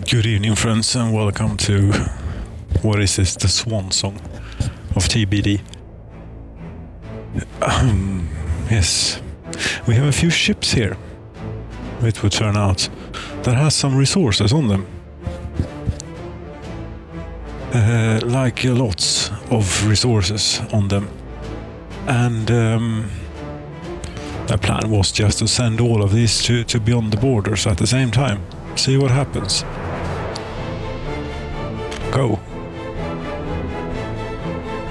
Good evening, friends, and welcome to what is this? The Swan song of TBD. Yes, we have a few ships here. It would turn out that has some resources on them, like lots of resources on them, and the plan was just to send all of these to beyond the borders at the same time. See what happens. Go.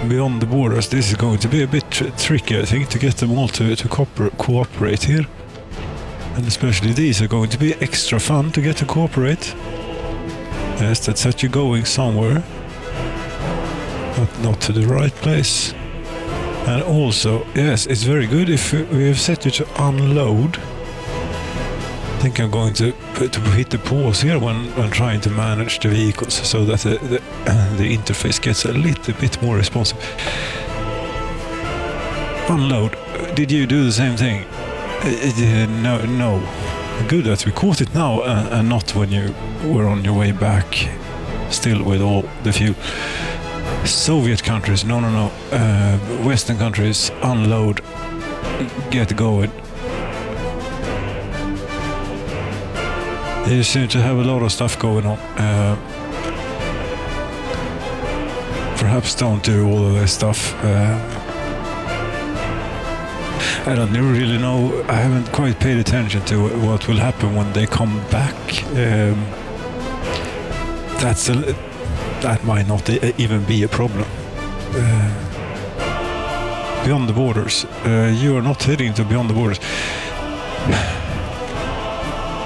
Beyond the borders, this is going to be a bit tricky, I think, to get them all to cooperate here. And especially these are going to be extra fun to get to cooperate. Yes, that set you going somewhere, but not to the right place. And also, yes, it's very good if we have set you to unload. I think I'm going to hit the pause here when trying to manage the vehicles so that the interface gets a little bit more responsive. Unload. Did you do the same thing? No. Good that we caught it now and not when you were on your way back, still with all the fuel. Soviet countries, no. Western countries, unload. Get going. They seem to have a lot of stuff going on. Perhaps don't do all of this stuff. I don't really know. I haven't quite paid attention to what will happen when they come back. That might not even be a problem. Beyond the borders. You are not heading to beyond the borders.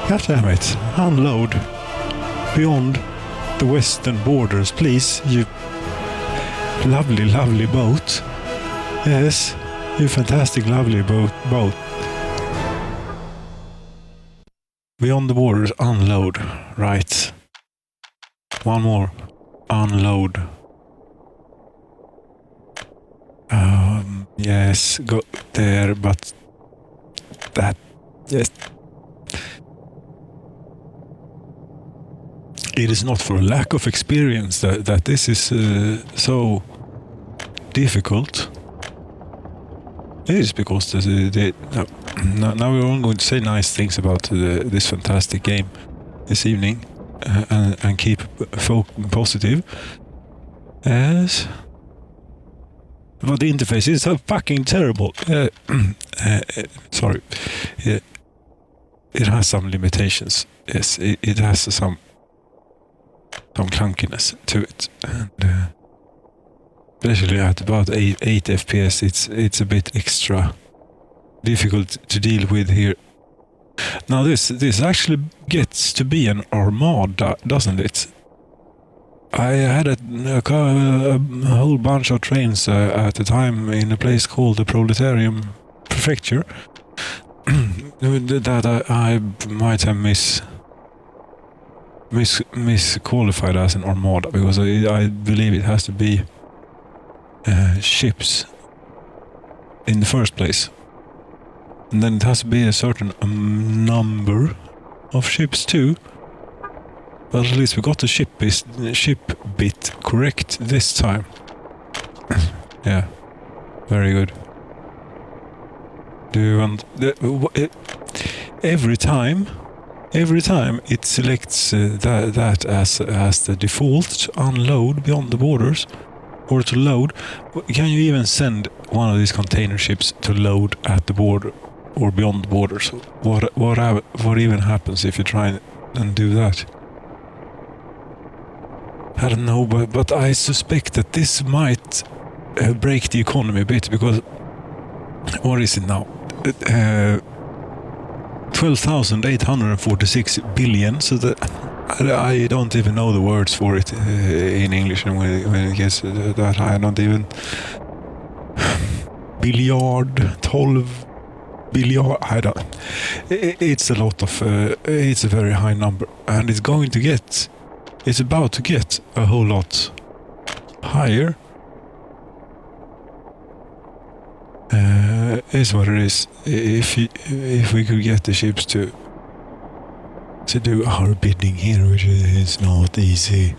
God damn it. Unload beyond the western borders, please. You lovely boat. Yes, you fantastic lovely boat. Beyond the borders, unload. Right. One more. Unload. Yes, go there, but that, yes. It is not for a lack of experience that this is so difficult. It is because now we're all going to say nice things about this fantastic game this evening and keep positive. Yes. But the interface is so fucking terrible. Sorry. It has some limitations. Yes, it has some clunkiness to it, and especially at about 8 FPS, it's a bit extra difficult to deal with here. Now this actually gets to be an armada, doesn't it? I had a whole bunch of trains at the time in a place called the Proletarium Prefecture that I might have misqualified as an armada, because I believe it has to be ships in the first place, and then it has to be a certain number of ships too. But at least we got the ship bit correct this time. Yeah, very good. Do you want every time it selects that as the default to unload beyond the borders, or to load. Can you even send one of these container ships to load at the border or beyond the borders? What even happens if you try and do that? I don't know, but I suspect that this might break the economy a bit, because what is it now? 12,846 billion, so that I don't even know the words for it in English, and when it gets that high, I don't even... Billiard, 12 billion, I don't... It's a lot of... it's a very high number, and it's about to get a whole lot higher. Is what it is. If we could get the ships to to do our bidding here, which is not easy.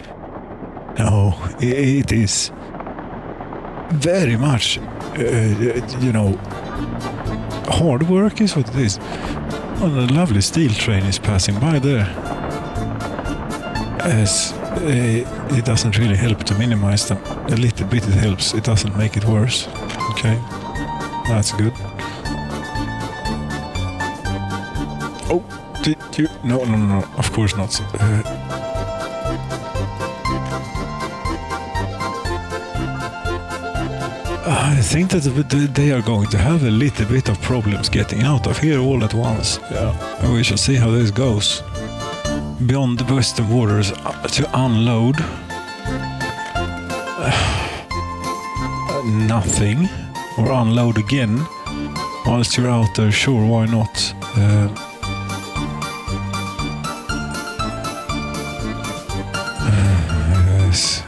No, it is very much, hard work is what it is. And a lovely steel train is passing by there. As it doesn't really help to minimize them. A little bit it helps, it doesn't make it worse. Okay, that's good. Oh, did you? No, of course not. I think that they are going to have a little bit of problems getting out of here all at once. Yeah. We shall see how this goes. Beyond the western borders to unload. Nothing. Or unload again. Whilst you're out there, sure, why not? Yes.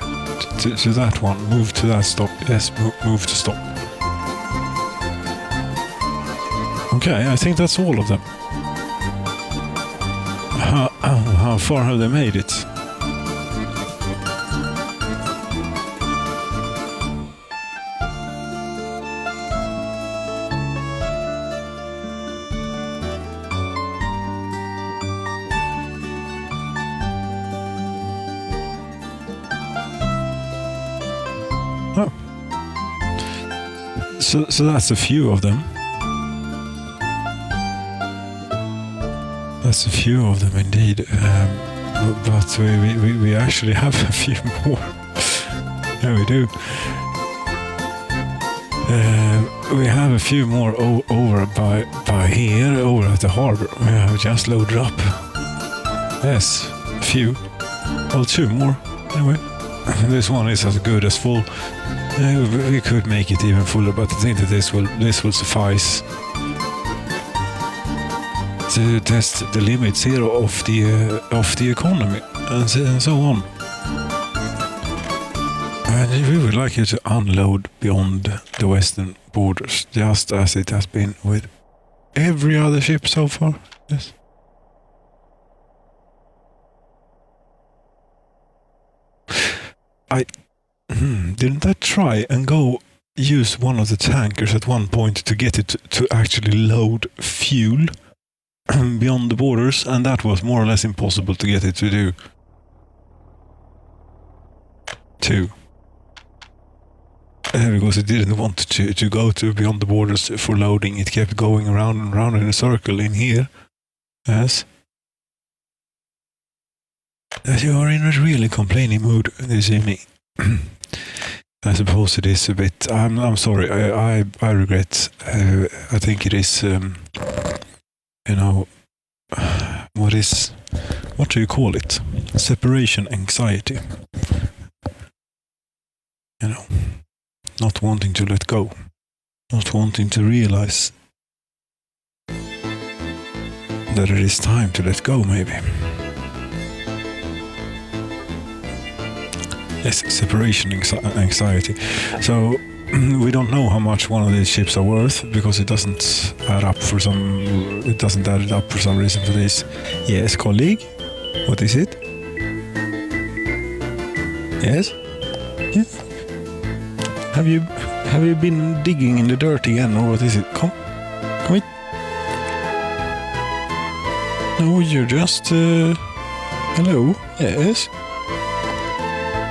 To that one, move to that stop. Yes, move to stop. Okay, I think that's all of them. How far have they made it? Oh. So that's a few of them. That's a few of them indeed. But we actually have a few more. Yeah, we do. We have a few more over by here, over at the harbor. We have just loaded up. Yes, a few. Well, two more. Anyway, this one is as good as full. We could make it even fuller, but I think that this will suffice to test the limits here of the economy and so on. And we would like you to unload beyond the western borders, just as it has been with every other ship so far. Yes. Didn't I try and go use one of the tankers at one point to get it to actually load fuel beyond the borders, and that was more or less impossible to get it to do. Because it didn't want to go to beyond the borders for loading. It kept going around and around in a circle in here. Yes. You are in a really complaining mood this evening. I suppose it is a bit. I'm sorry. I regret. I think it is. What do you call it? Separation anxiety. Not wanting to let go, not wanting to realize that it is time to let go, maybe. Yes, separation anxiety. So we don't know how much one of these ships are worth because it doesn't add up for some. It doesn't add it up for some reason for this. Yes, colleague. What is it? Yes. Yes. Have you been digging in the dirt again, or what is it? Come in. No, you're just. Hello. Yes.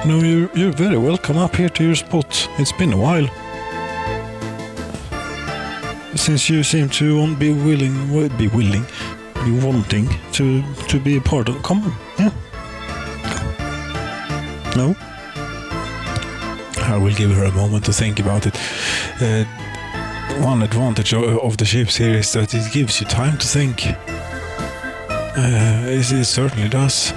No, you're very welcome up here to your spot. It's been a while since you seem to be wanting to be a part of. Come on, yeah. No. I will give her a moment to think about it. One advantage of the ships here is that it gives you time to think. It certainly does.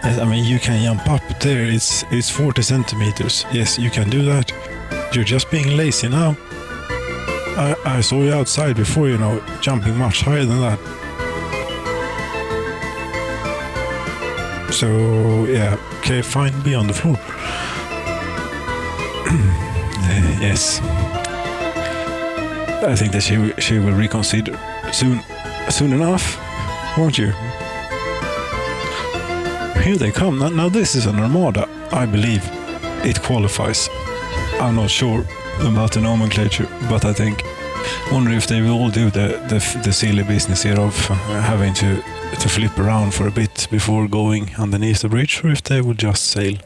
I mean, you can jump up there. It's 40 centimeters. Yes, you can do that. You're just being lazy now. I saw you outside before, jumping much higher than that. So, yeah, okay, fine, be on the floor. Yes. I think that she will reconsider soon enough. won't you? Here they come. Now this is an armada. I believe it qualifies. I'm not sure about the nomenclature, but I think. Wonder if they will all do the silly business here of having to flip around for a bit before going underneath the bridge, or if they will just sail.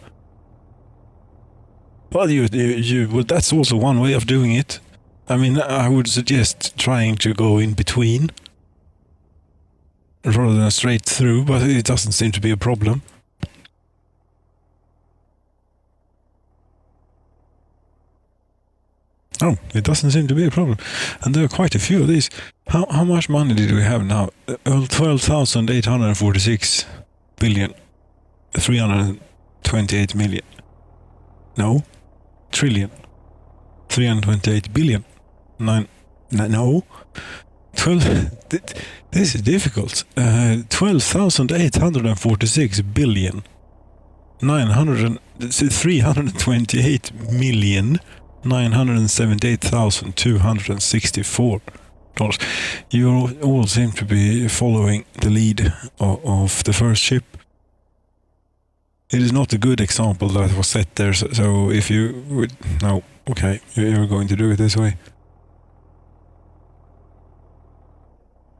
Well, well, that's also one way of doing it. I mean, I would suggest trying to go in between rather than straight through, but it doesn't seem to be a problem. Oh, it doesn't seem to be a problem. And there are quite a few of these. How much money did we have now? 12,846 billion. 328 million. No. Trillion. 328 billion. No. 12. This is difficult. 12,846 billion. 328 million. $978,264. You all seem to be following the lead of the first ship. It is not a good example that was set there, so if you would... No, okay, you're going to do it this way.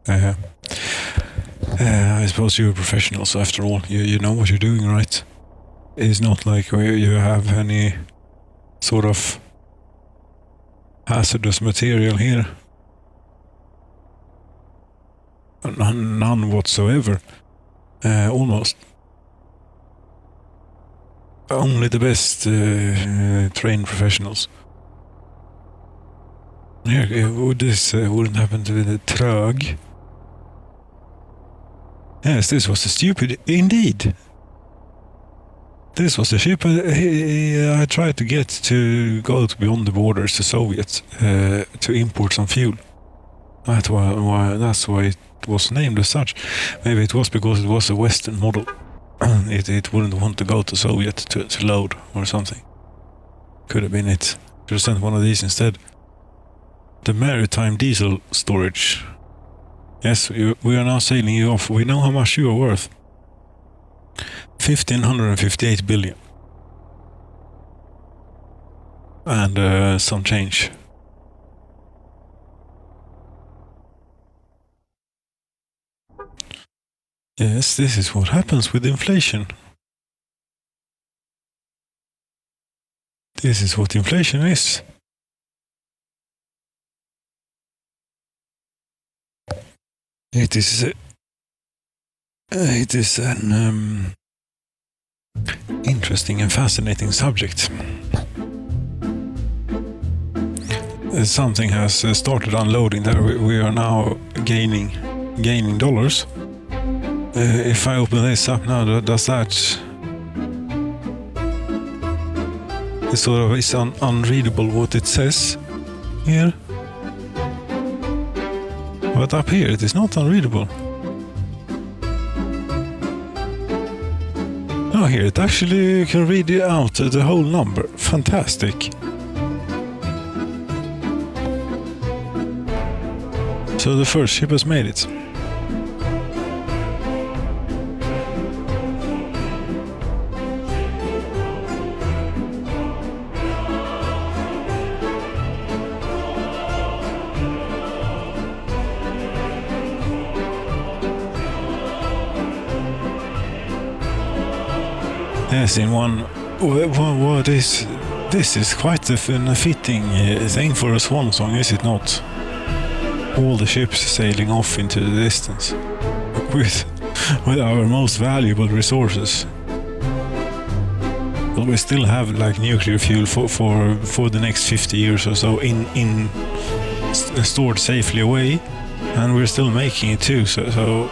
I suppose you're a professional, so after all, you know what you're doing, right? It's not like you have any sort of hazardous material here. None whatsoever. Almost. Only the best trained professionals. This wouldn't happen to the Trög. Yes, this was a stupid... Indeed. This was the ship I tried to get to go beyond the borders to Soviets to import some fuel. That's why it was named as such. Maybe it was because it was a Western model. It wouldn't want to go to Soviet to load or something. Could have been it. Should have sent one of these instead. The maritime diesel storage. Yes, we are now sailing you off. We know how much you are worth. 1,558 billion. And some change. Yes, this is what happens with inflation. This is what inflation is. It is an interesting and fascinating subject. Something has started unloading there. We are now gaining dollars. If I open this up now, does that... It sort of is unreadable what it says here. But up here it is not unreadable. Oh, here it actually can read out the whole number. Fantastic. So the first ship has made it. Yes, in one. What is this? Is quite a fitting thing for a swan song, is it not? All the ships sailing off into the distance with our most valuable resources. But we still have like nuclear fuel for the next 50 years or so in stored safely away, and we're still making it too. So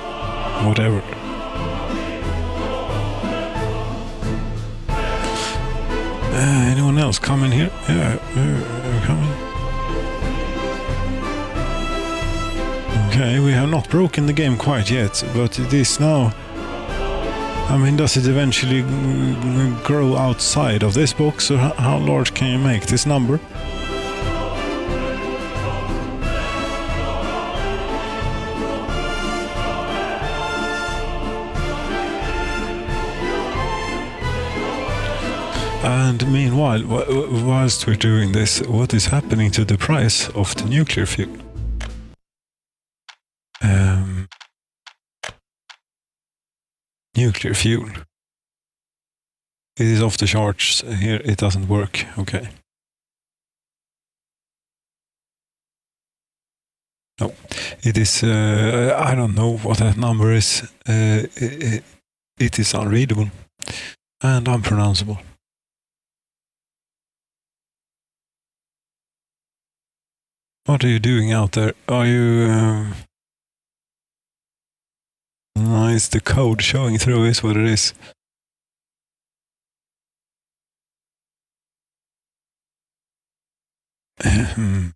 whatever. Anyone else coming here? Yeah, coming. Okay, we have not broken the game quite yet, but it is now... I mean, does it eventually grow outside of this box, or how large can you make this number? And meanwhile, whilst we're doing this, what is happening to the price of the nuclear fuel? Nuclear fuel. It is off the charts. Here it doesn't work. Okay. No, it is, I don't know what that number is. It is unreadable and unpronounceable. What are you doing out there? Are you... is the code showing through is what it is.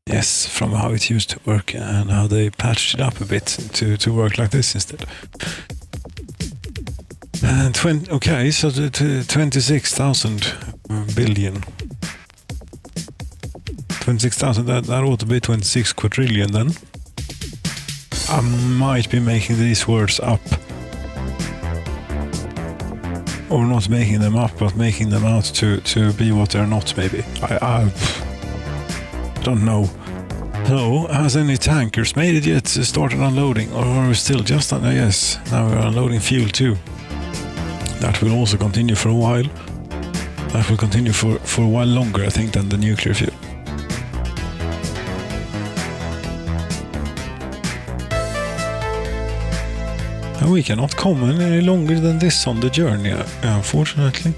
Yes, from how it used to work and how they patched it up a bit to work like this instead. And okay, so 26,000 billion. 26,000, that ought to be 26 quadrillion then. I might be making these words up. Or not making them up, but making them out to be what they're not, maybe. I don't know. So, has any tankers made it yet? Started unloading? Or are we still just on? Yes, now we're unloading fuel too. That will also continue for a while. That will continue for a while longer, I think, than the nuclear fuel. And we cannot comment any longer than this on the journey, unfortunately.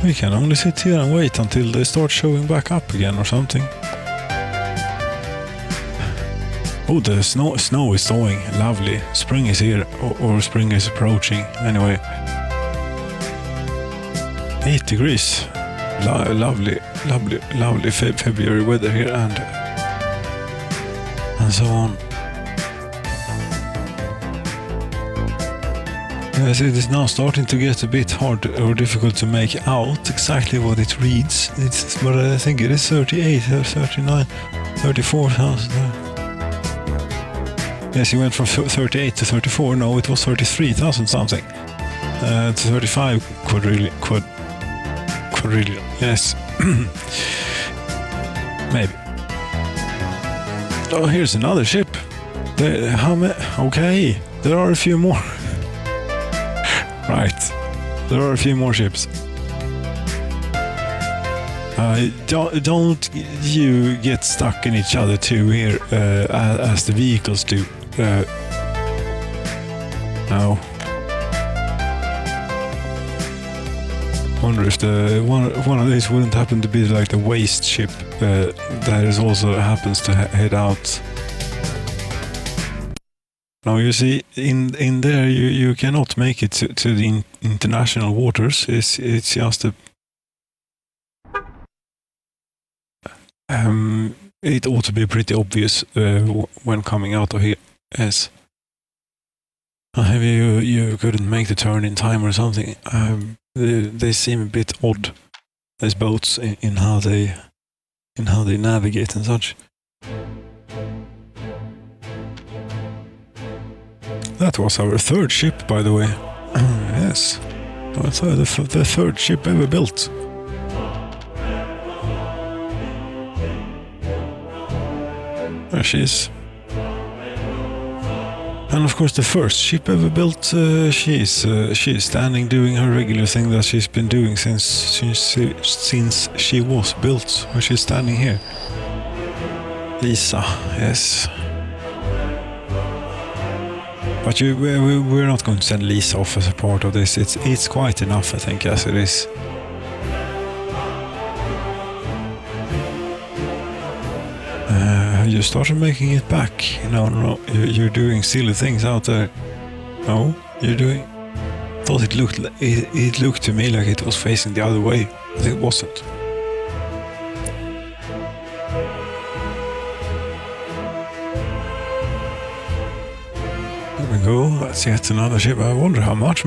We can only sit here and wait until they start showing back up again or something. Oh, the snow is thawing. Lovely. Spring is here, or spring is approaching. Anyway. 8 degrees. Lovely February weather here and so on. Yes, it is now starting to get a bit hard or difficult to make out exactly what it reads. But I think it is 38 or 39, 34,000. Yes, he went from 38 to 34. No, it was 33,000 something. To 35 quadrillion. Yes. Maybe. Oh, here's another ship. Okay, there are a few more. Right, there are a few more ships. Don't you get stuck in each other too here, as the vehicles do. No. Wonder if one of these wouldn't happen to be like the waste ship that is also happens to head out. Now you see, in there you cannot make it to the international waters. It's just a... it ought to be pretty obvious when coming out of here. Yes. Maybe you couldn't make the turn in time or something. They seem a bit odd, these boats, in how they navigate and such. That was our third ship, by the way. Yes. That's the third ship ever built. There she is. And of course the first ship ever built, she is standing doing her regular thing that she's been doing since she was built, where she's standing here. Lisa, yes. But we're not going to send Lisa off as a part of this. It's quite enough, I think, as it is. You started making it back. No, you're doing silly things out there. No, you're doing... Thought it looked to me like it was facing the other way, but it wasn't. There we go. That's yet another ship. I wonder how much.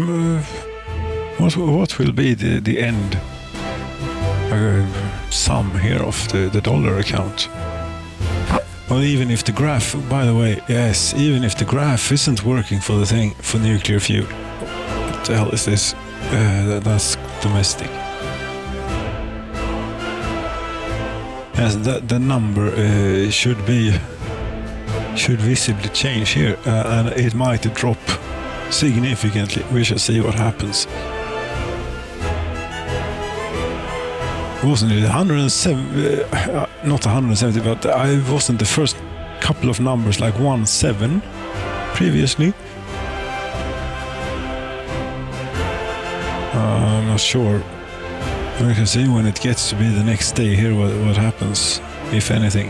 What will be the end sum here of the dollar account? Well, even if the graph, by the way, yes, even if the graph isn't working for the thing, for nuclear fuel, what the hell is this? That's domestic. As the number should visibly change here, and it might drop significantly. We shall see what happens. Wasn't it 107? Not 170, but I wasn't the first couple of numbers like 17 previously. I'm not sure. We can see when it gets to be the next day here what happens, if anything.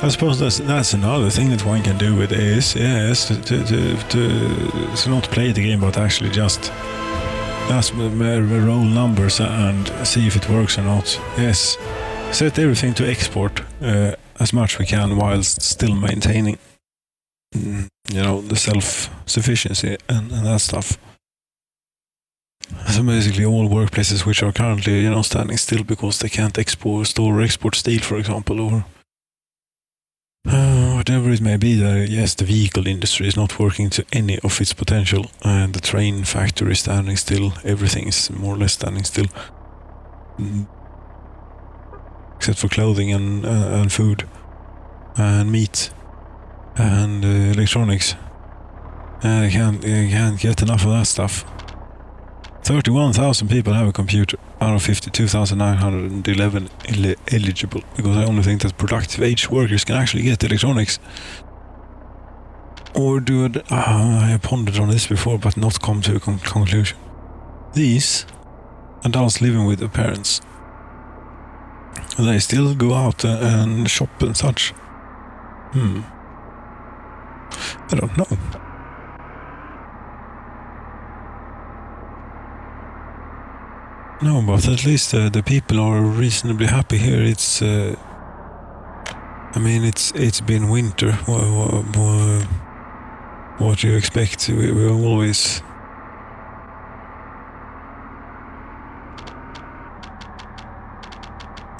I suppose that's another thing that one can do with is to not play the game, but actually just roll numbers and see if it works or not. Yes, set everything to export as much we can whilst still maintaining, the self-sufficiency and that stuff. So basically all workplaces which are currently, standing still because they can't store or export steel, for example, or whatever it may be, yes, the vehicle industry is not working to any of its potential, and the train factory is standing still, everything is more or less standing still. Except for clothing and food and meat and electronics. You can't get enough of that stuff. 31,000 people have a computer out of 52,911 eligible, because I only think that productive age workers can actually get electronics. Or do it. I have pondered on this before, but not come to a conclusion. These adults living with their parents, they still go out and shop and such. I don't know. No, but at least the people are reasonably happy here. It's been winter. What do you expect? We always.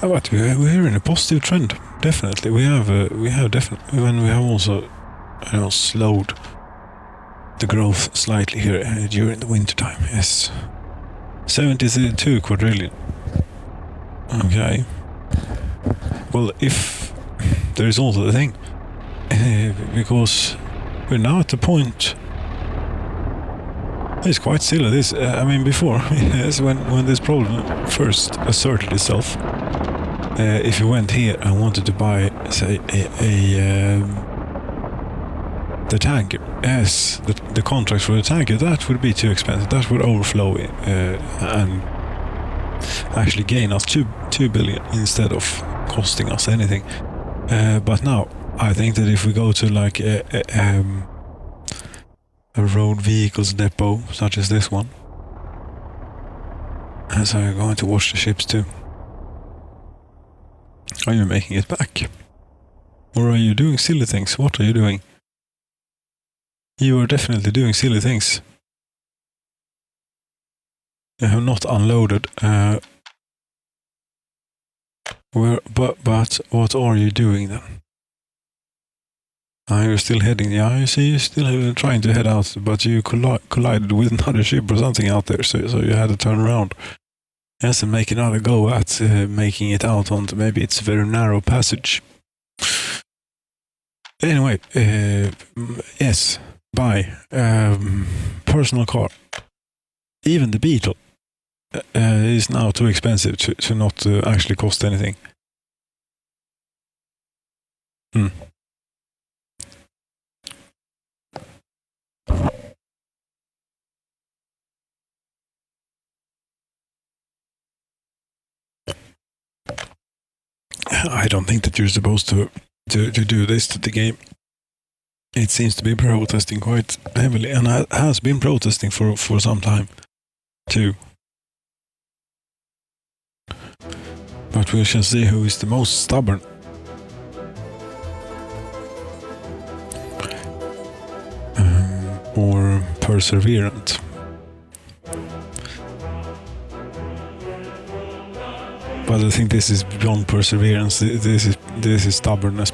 But we're in a positive trend. Definitely, we have definitely. When we have also, slowed the growth slightly here during the winter time. Yes. 72 quadrillion. Okay. Well, if there is also the thing, because we're now at the point. It's quite silly. This, before, yes, when this problem first asserted itself, if you went here and wanted to buy, say, the tanker, yes, the contract for the tanker, that would be too expensive. That would overflow and actually gain us 2 billion instead of costing us anything. But now, I think that if we go to like a road vehicles depot, such as this one, and so you're going to watch the ships too. Are you making it back? Or are you doing silly things? What are you doing? You are definitely doing silly things. You have not unloaded. But what are you doing then? You're still heading. Yeah, you see, you're still trying to head out, but you collided with another ship or something out there, so you had to turn around. Yes, and make another go at making it out onto maybe it's a very narrow passage. Anyway, yes. Buy personal car. Even the Beetle is now too expensive to not actually cost anything. I don't think that you're supposed to do this to the game. It seems to be protesting quite heavily, and has been protesting for some time, too. But we shall see who is the most stubborn. Or perseverant. But I think this is beyond perseverance. This is stubbornness.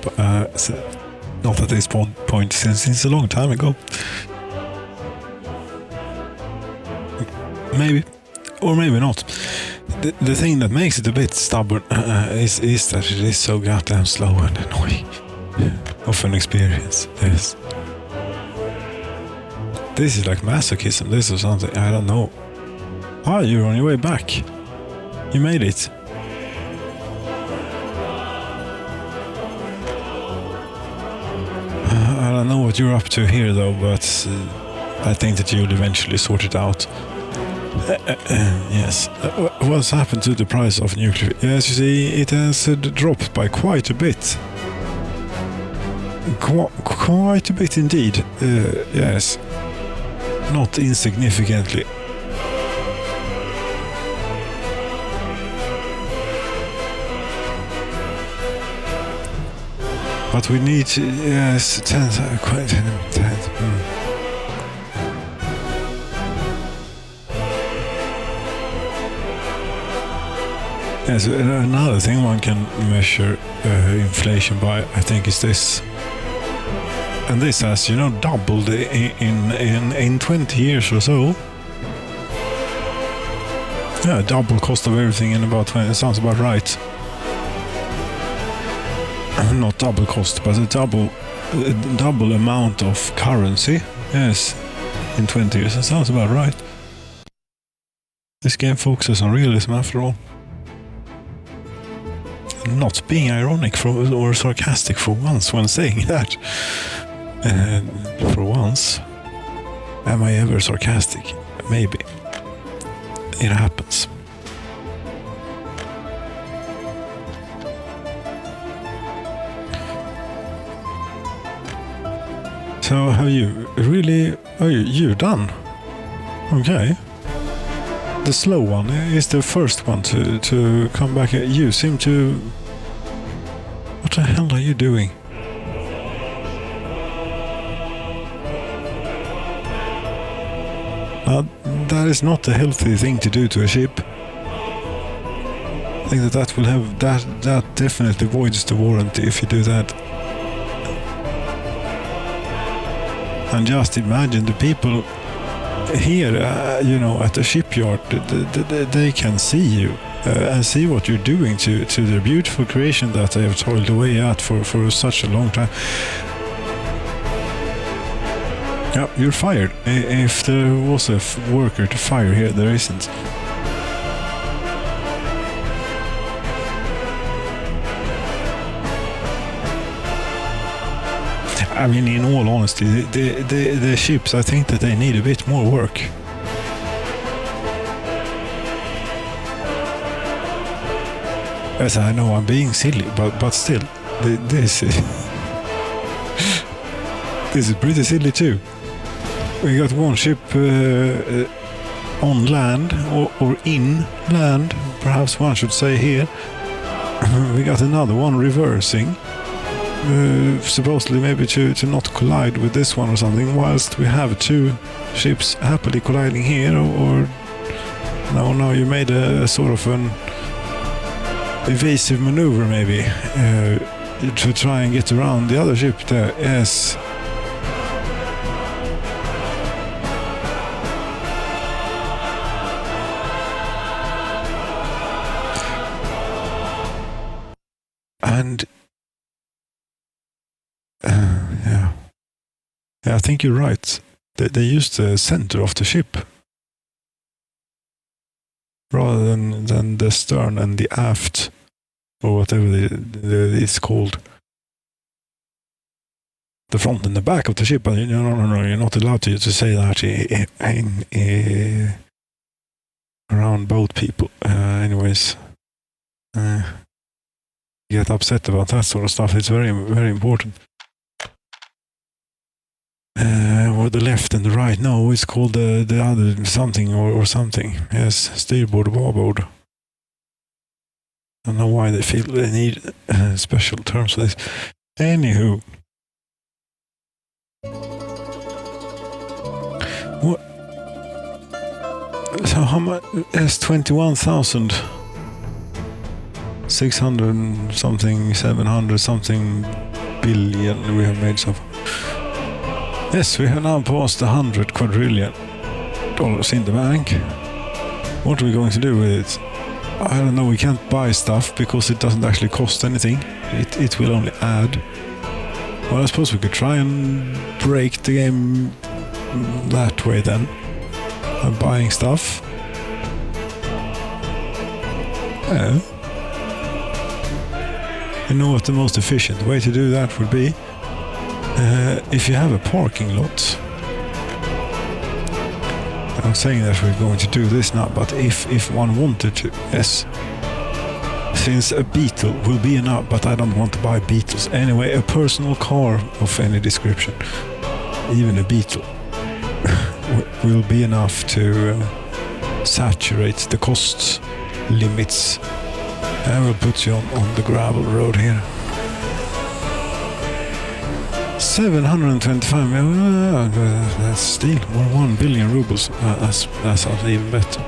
Not at this point, since a long time ago. Maybe, or maybe not. The thing that makes it a bit stubborn is that it is so goddamn slow and annoying of an experience. Yes. This is like masochism, this or something, I don't know. Ah, you're on your way back. You made it. I don't know what you're up to here though, but I think that you'll eventually sort it out. Yes. What's happened to the price of nuclear? Yes, you see, it has dropped by quite a bit. Quite a bit indeed. Yes. Not insignificantly. But we need to, yes, 10, quite 10. Yes, another thing one can measure inflation by, I think, is this. And this has, doubled in 20 years or so. Yeah, double cost of everything in about 20, sounds about right. Not double cost, but a double amount of currency. Yes, in 20 years, that sounds about right. This game focuses on realism after all. Not being ironic or sarcastic for once when saying that. For once. Am I ever sarcastic? Maybe. It happens. So have you really... Oh, you're done? Okay. The slow one is the first one to come back. You seem to... What the hell are you doing? That is not a healthy thing to do to a ship. I think that will have... That definitely voids the warranty if you do that. And just imagine the people here, at the shipyard, they can see you and see what you're doing to their beautiful creation that they have toiled away at for such a long time. Yeah, you're fired. If there was a worker to fire here, there isn't. I mean, in all honesty, the ships, I think that they need a bit more work. As I know, I'm being silly, but still, this is this is pretty silly too. We got one ship on land, or in land, perhaps one should say here. We got another one reversing. Supposedly maybe to not collide with this one or something, whilst we have two ships happily colliding here, or no, you made a sort of an evasive maneuver maybe to try and get around the other ship there. Yes. And yeah, I think you're right. They used the center of the ship rather than the stern and the aft, or whatever it's called. The front and the back of the ship. But no, you're not allowed to say that around boat people. Anyways, get upset about that sort of stuff. It's very, very important. Or the left and the right. No, it's called the other something or something. Yes, steerboard, barboard. I don't know why they feel they need special terms for this. Anywho. What? So how much? It's 21,600 something, 700 something billion we have made so far. Yes, we have now passed 100 quadrillion dollars in the bank. What are we going to do with it? I don't know, we can't buy stuff because it doesn't actually cost anything. It will only add. Well, I suppose we could try and break the game that way then. By buying stuff. Yeah. You know what the most efficient way to do that would be? If you have a parking lot. I'm saying that we're going to do this now, but if one wanted to, yes. Since a Beetle will be enough, but I don't want to buy Beetles. Anyway, a personal car of any description, even a Beetle, will be enough to saturate the cost limits. I will put you on the gravel road here. 725, that's still 1 billion rubles. That sounds even better.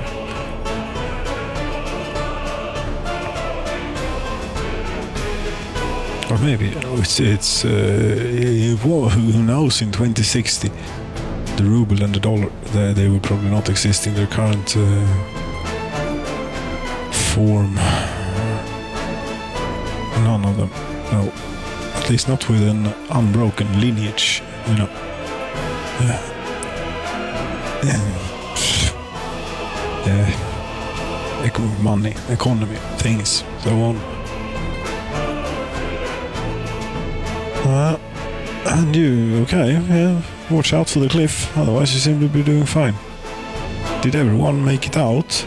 Or maybe, you know, it's who knows, in 2060 the ruble and the dollar, they will probably not exist in their current form. None of them, no. At least not with an unbroken lineage, you know. Money, economy, things, so on. And you, okay, yeah, watch out for the cliff, otherwise you seem to be doing fine. Did everyone make it out?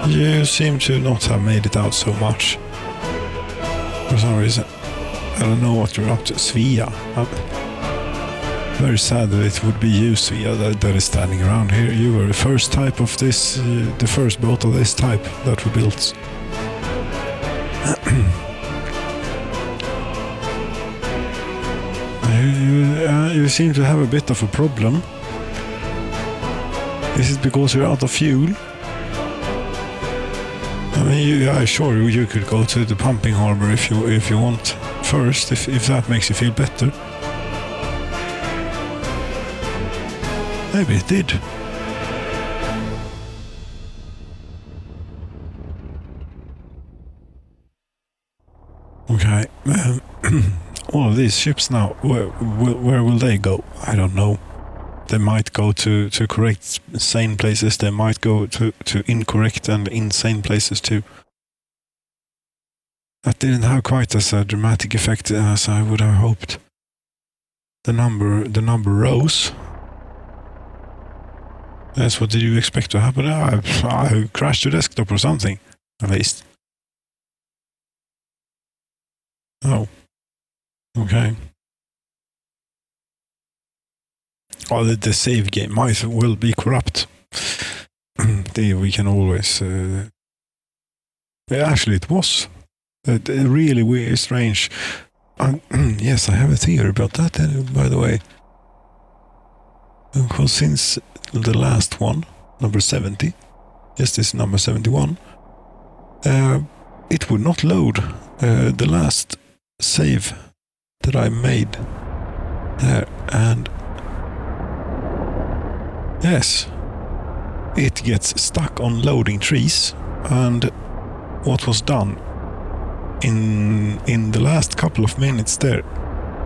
You seem to not have made it out so much. For some reason. I don't know what you're up to. Svea. I'm very sad that it would be you, Svea, that is standing around here. You were the first type of this, the first boat of this type that we built. You seem to have a bit of a problem. Is it because you're out of fuel? I mean, sure, you could go to the pumping harbor if you want first, if that makes you feel better. Maybe it did. Okay. All of these ships now, where will they go? I don't know. They might go to correct, sane places. They might go to incorrect and insane places too. That didn't have quite as a dramatic effect as I would have hoped. The number rose. Yes, what did you expect to happen? I crashed your desktop or something, at least. Oh. Okay. Well, the save game might well be corrupt. We can always... actually, it was. Really weird, strange. Yes, I have a theory about that, by the way. Because since the last one, number 70, yes, this is number 71, it would not load the last save that I made there, and yes, it gets stuck on loading trees. And what was done in the last couple of minutes there,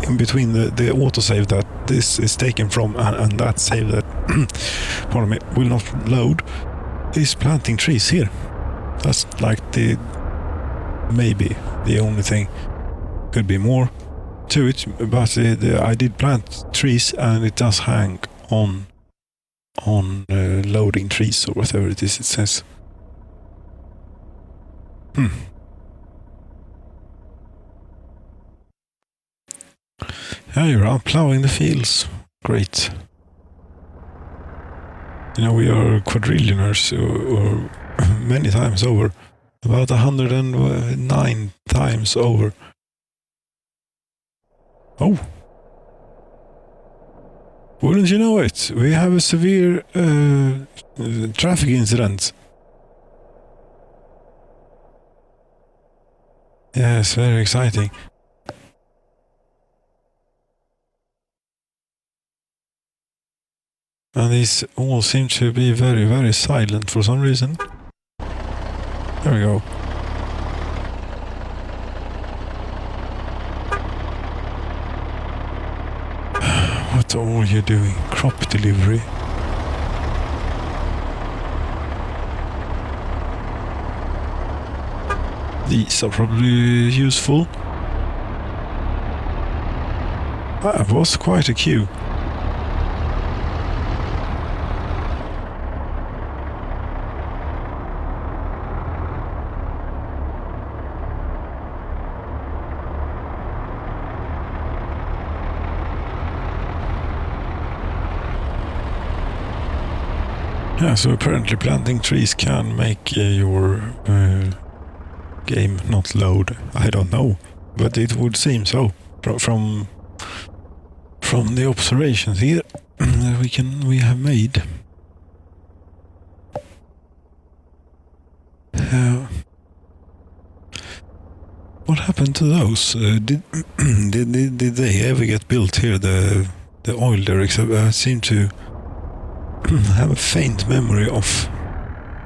in between the autosave that this is taken from and that save that pardon me, will not load, is planting trees here. That's like maybe the only thing. Could be more to it, but I did plant trees, and it does hang on loading trees or whatever it is it says. Yeah, you're out plowing the fields. Great. You know, we are quadrillionaires, or many times over. About 109 times over. Oh. Wouldn't you know it? We have a severe traffic incident. Yes, very exciting. And these all seem to be very, very silent for some reason. There we go. What are you doing? Crop delivery? These are probably useful. That was quite a queue. Yeah, so apparently planting trees can make your game not load. I don't know, but it would seem so from the observations here that we have made. What happened to those? Did they ever get built here? The oil derricks seem to have a faint memory of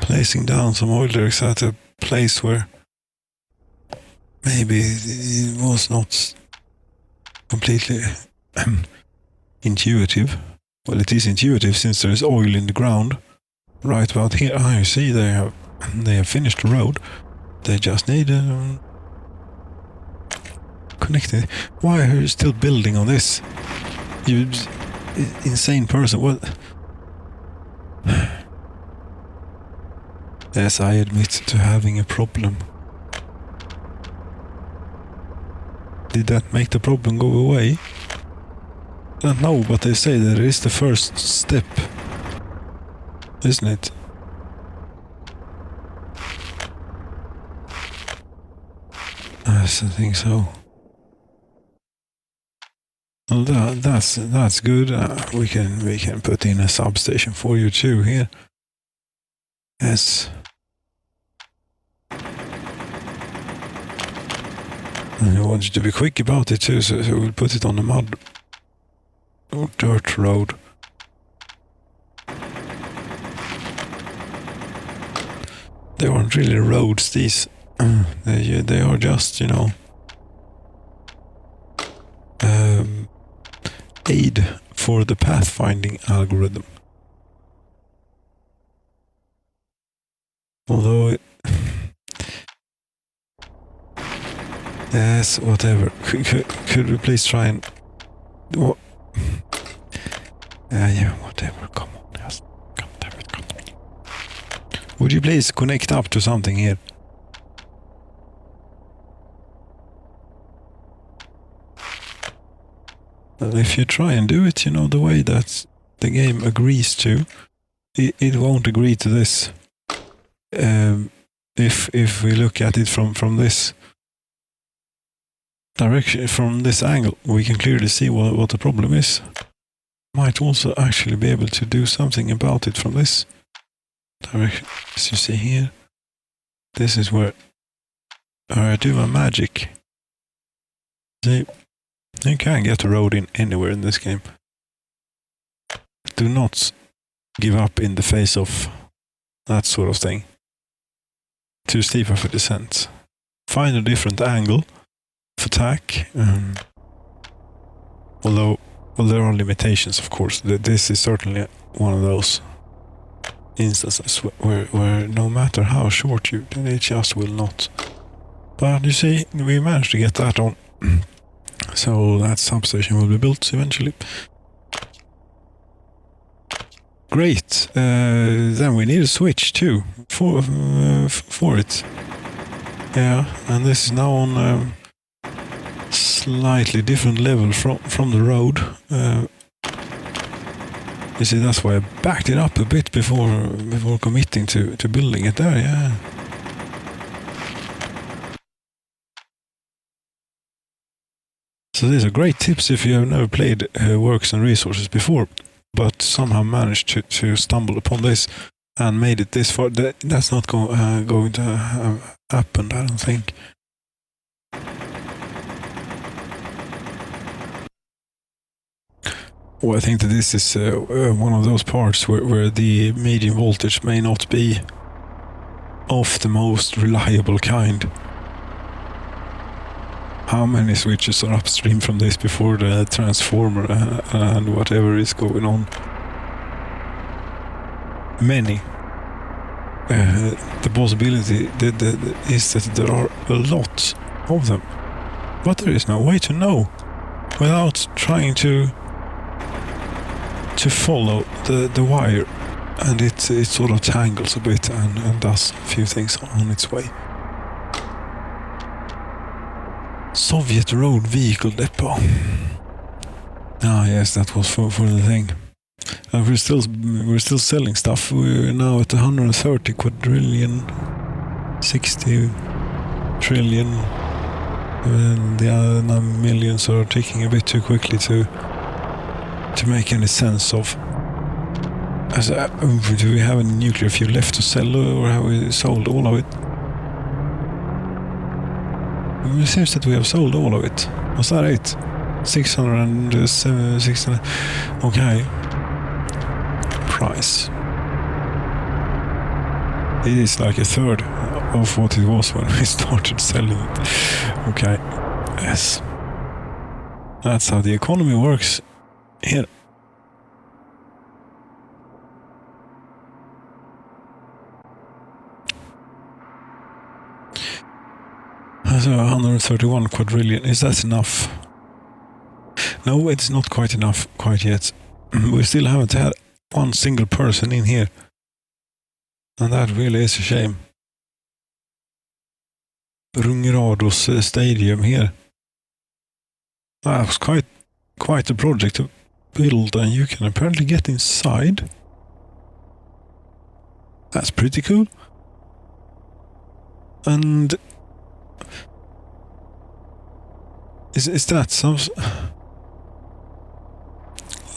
placing down some oil derricks at a place where maybe it was not completely intuitive. Well, it is intuitive since there is oil in the ground right about here. Ah, you see, they have finished the road. They just need connecting. Why are you still building on this? You insane person. What? Yes, I admit to having a problem. Did that make the problem go away? I don't know, but they say that it is the first step, isn't it? Yes, I think so. Well, that's good. We can put in a substation for you too here. Yes. And I want you to be quick about it too, so we'll put it on the mud or dirt road. They aren't really roads, these. They are just, you know, aid for the pathfinding algorithm. Although yes, whatever. Could we please try and... What? Yeah, whatever. Come on, yes. Come on. Would you please connect up to something here? If you try and do it, you know, the way that the game agrees to, it won't agree to this. If we look at it from this direction, from this angle, we can clearly see what the problem is. Might also actually be able to do something about it from this direction. As you see here, this is where I do my magic. See, you can get a road in anywhere in this game. Do not give up in the face of that sort of thing. Too steep of a descent. Find a different angle of attack. Although, well, there are limitations, of course. This is certainly one of those instances where no matter how short you, it just will not. But you see, we managed to get that on. So that substation will be built eventually. Great. Then we need a switch too for it. Yeah, and this is now on slightly different level from the road. You see, that's why I backed it up a bit before committing to building it there. Yeah. So these are great tips if you have never played Works and Resources before, but somehow managed to stumble upon this and made it this far. That's not going to happen, I don't think. Well, I think that this is one of those parts where the medium voltage may not be of the most reliable kind. How many switches are upstream from this before the transformer and whatever is going on? Many. The possibility is that there are a lot of them, but there is no way to know without trying to follow the wire, and it sort of tangles a bit and does a few things on its way. Soviet road vehicle depot. Ah, yes, that was for the thing. We're still selling stuff. We're now at 130 quadrillion, 60 trillion, and the other millions are ticking a bit too quickly to make any sense of. Do we have any nuclear fuel left to sell, or have we sold all of it? It seems that we have sold all of it. Was that it? 600. Okay. Price. It is like a third of what it was when we started selling it. Okay. Yes. That's how the economy works here. So 131 quadrillion, is that enough? No, it's not quite enough quite yet. We still haven't had one single person in here. And that really is a shame. Rungerados Stadium here. That was quite a project to build, and you can apparently get inside. That's pretty cool. And is that some...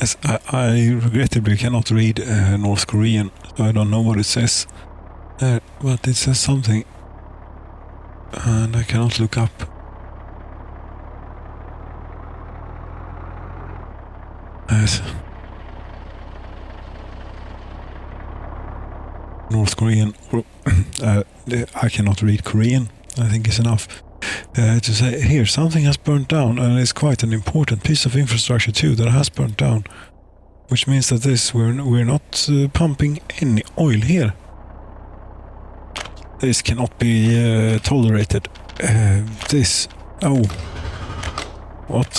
Yes, I regrettably cannot read North Korean, so I don't know what it says. But it says something, and I cannot look up. Yes. North Korean, I cannot read Korean, I think it's enough. To say, here, something has burnt down, and it's quite an important piece of infrastructure too that has burnt down. Which means that we're not pumping any oil here. This cannot be tolerated. What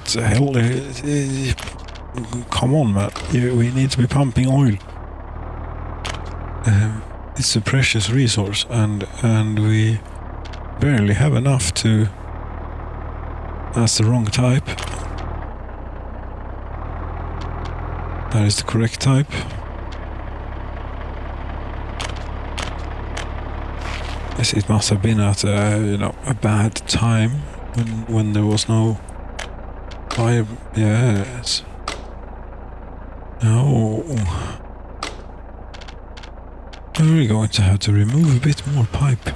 the hell? Come on, man. We need to be pumping oil. It's a precious resource, and we barely have enough to... That's the wrong type. That is the correct type. Yes, it must have been at a bad time when there was no fire. Yes. No. We're going to have to remove a bit more pipe.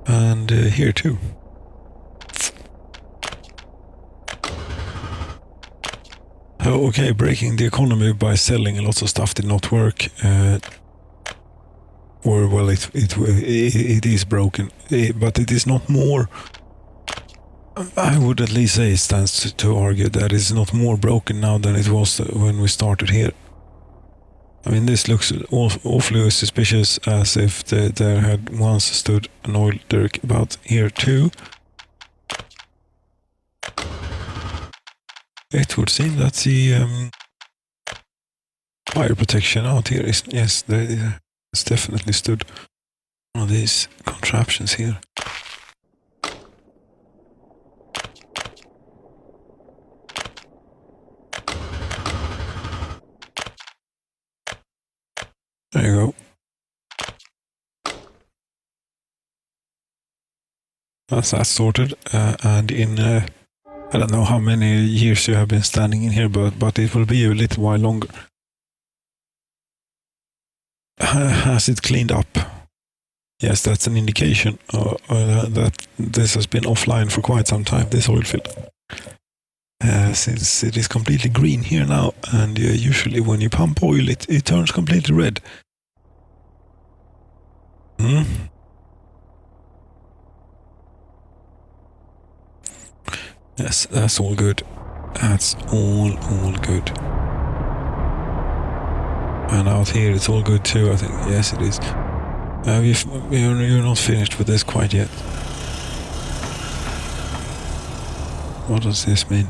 And here too. Okay, breaking the economy by selling lots of stuff did not work. Or well, it is broken, but it is not more. I would at least say it stands to argue that it's not more broken now than it was when we started here. I mean, this looks awfully suspicious, as if there had once stood an oil derrick about here too. It would seem that the fire protection out here is, yes, it's definitely stood one of these contraptions here. There you go. That's that sorted, and in I don't know how many years you have been standing in here, but it will be a little while longer. Has it cleaned up? Yes, that's an indication that this has been offline for quite some time, this oil field. since it is completely green here now, and usually when you pump oil it turns completely red. Yes, that's all good. That's all good. And out here it's all good too, I think. Yes, it is. You're not finished with this quite yet. What does this mean?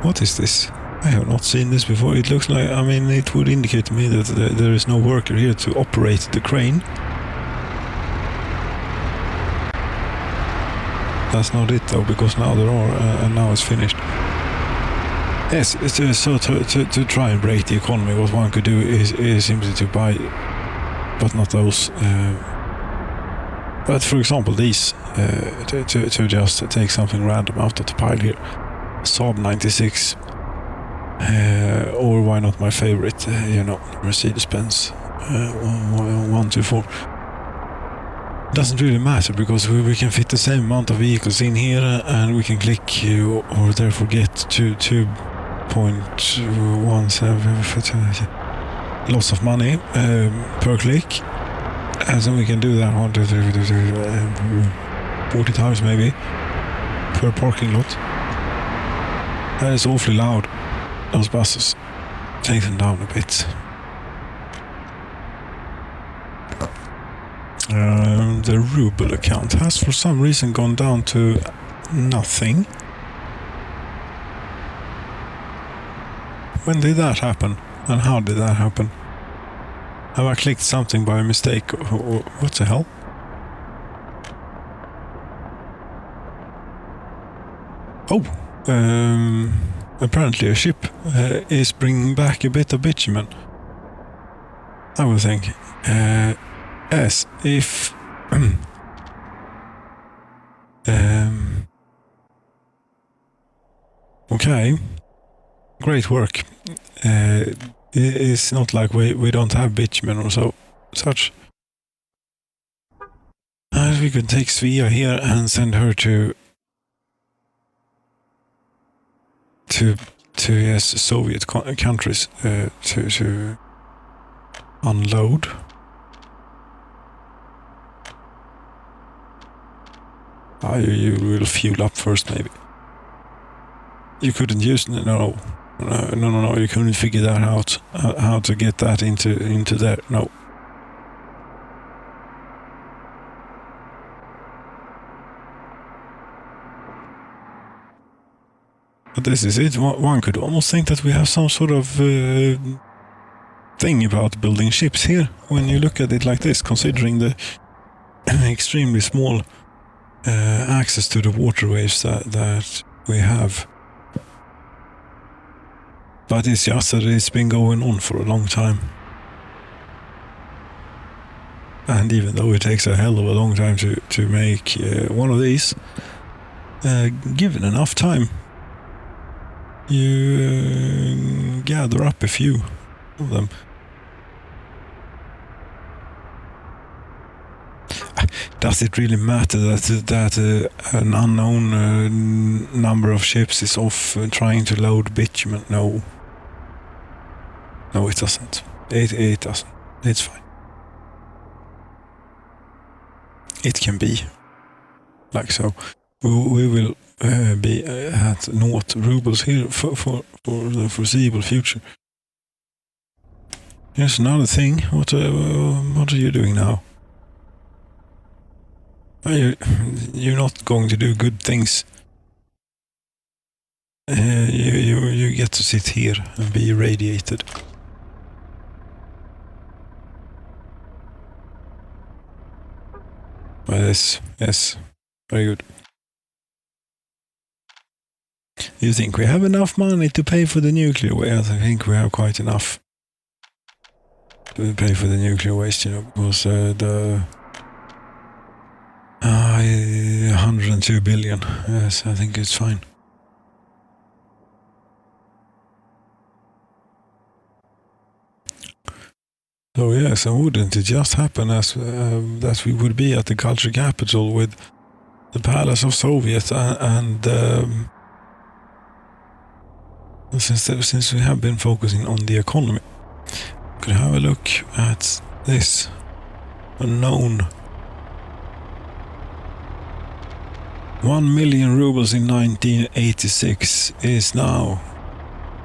What is this? I have not seen this before. It looks like, it would indicate to me that there is no worker here to operate the crane. That's not it though, because now there are, and now it's finished. Yes, so to try and break the economy, what one could do is simply to buy, but not those. But for example, these, to just take something random out of the pile here. Saab 96, or why not my favorite, Mercedes-Benz 124. Doesn't really matter, because we can fit the same amount of vehicles in here, and we can click or therefore get to 2.17 lots of money per click, and so we can do that 40 times maybe per parking lot. That is awfully loud, those buses. Take them down a bit. The ruble account has for some reason gone down to nothing. When did that happen? And how did that happen? Have I clicked something by mistake, or what the hell? Oh! Apparently a ship is bringing back a bit of bitumen. I would think. Yes, if... okay. Great work. It's not like we don't have bitumen or such. And we could take Svea here and send her to yes, Soviet countries to unload. You will fuel up first, maybe. You couldn't use no. You couldn't figure that out. How to get that into there? No. But this is it. One could almost think that we have some sort of thing about building ships here, when you look at it like this, considering the extremely small access to the waterways that we have. But it's just that it's been going on for a long time. And even though it takes a hell of a long time to make one of these, given enough time, you gather up a few of them. Does it really matter that an unknown number of ships is off trying to load bitumen? No. No, it doesn't. It doesn't. It's fine. It can be like so. We will be at 0 rubles here for the foreseeable future. Here's another thing. What are you doing now? You're not going to do good things. You get to sit here and be irradiated. Yes, very good. You think we have enough money to pay for the nuclear waste? I think we have quite enough to pay for the nuclear waste, because the 102 billion. Yes, I think it's fine. So yes, and wouldn't it just happen as that we would be at the culture capital with the Palace of Soviet and since we have been focusing on the economy, we could have a look at this unknown 1 million rubles in 1986 is now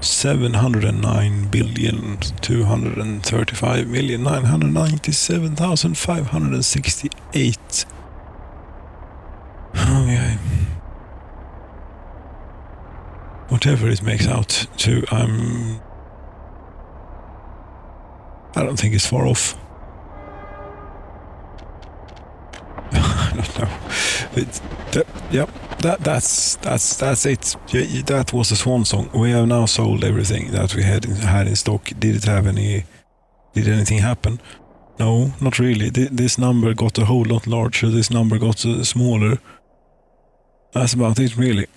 709,235,997,568. Okay. Whatever it makes out to, I don't think it's far off. I don't know. That's it. That was a Swan song. We have now sold everything that we had in stock. Did anything happen? No, not really. This number got a whole lot larger. This number got smaller. That's about it, really.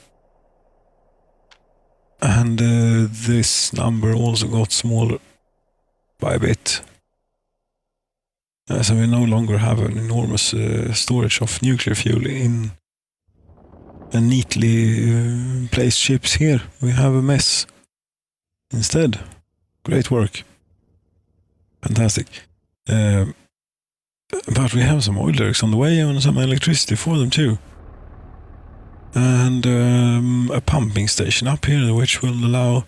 And this number also got smaller by a bit. So we no longer have an enormous storage of nuclear fuel in a neatly placed ships here. We have a mess instead. Great work. Fantastic. But we have some oil derricks on the way and some electricity for them too. And a pumping station up here which will allow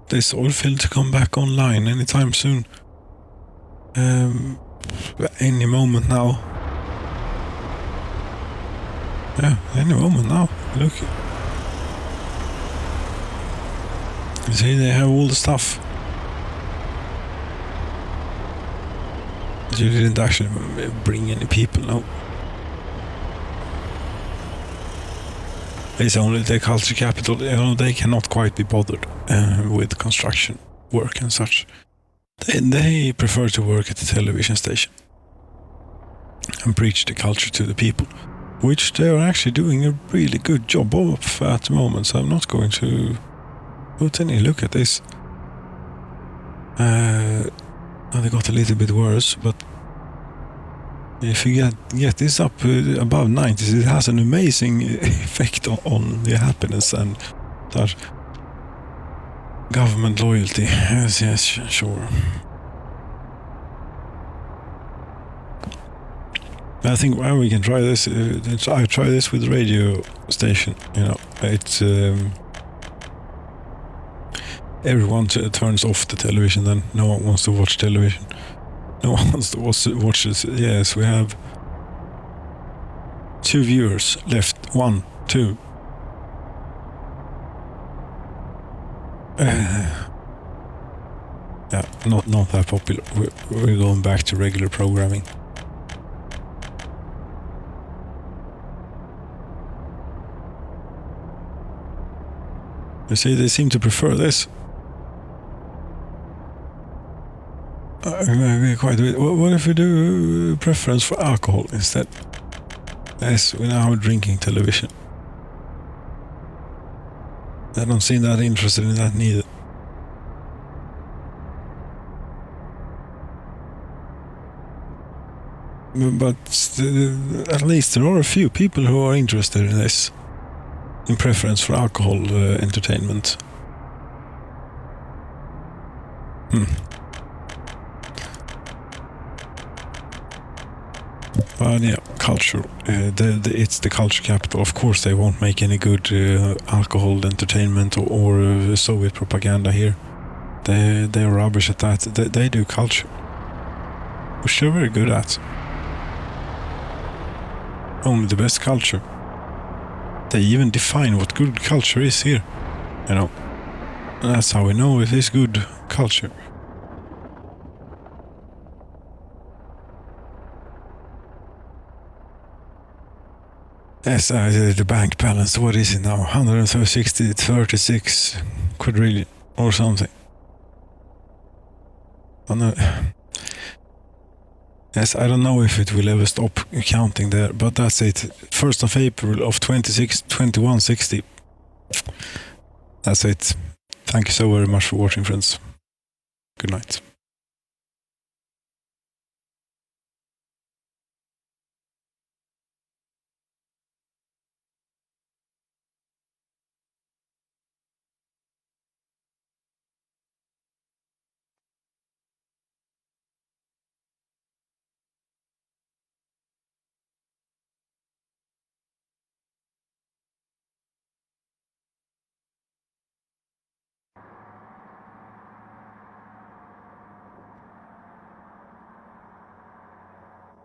this oil field to come back online anytime soon. Any moment now. Yeah, any moment now. Look. You see, they have all the stuff. You didn't actually bring any people, no. It's only the culture capital. You know, they cannot quite be bothered with construction work and such. They prefer to work at the television station and preach the culture to the people, which they are actually doing a really good job of at the moment. So I'm not going to put any look at this. They got a little bit worse, but if you get this up above 90s, it has an amazing effect on the happiness and that government loyalty. Yes, sure. I think we can try this. I try this with the radio station. You know, it's everyone turns off the television. Then no one wants to watch television. No one wants to watch this. Yes, we have 2 viewers left. 1, 2. Yeah, not that popular. We're going back to regular programming. You see, they seem to prefer this. Quite a bit. What if we do preference for alcohol instead? Yes, we now have drinking television. I don't seem that interested in that neither. But at least there are a few people who are interested in this. In preference for alcohol entertainment. But yeah, culture. It's the culture capital. Of course, they won't make any good alcohol entertainment or Soviet propaganda here. They're rubbish at that. They do culture, which they're very good at. Only the best culture. They even define what good culture is here. You know, and that's how we know it is good culture. Yes, the bank balance, what is it now? 136 quadrillion or something. Yes, I don't know if it will ever stop counting there, but that's it. 1st of April of 2160. That's it. Thank you so very much for watching, friends. Good night.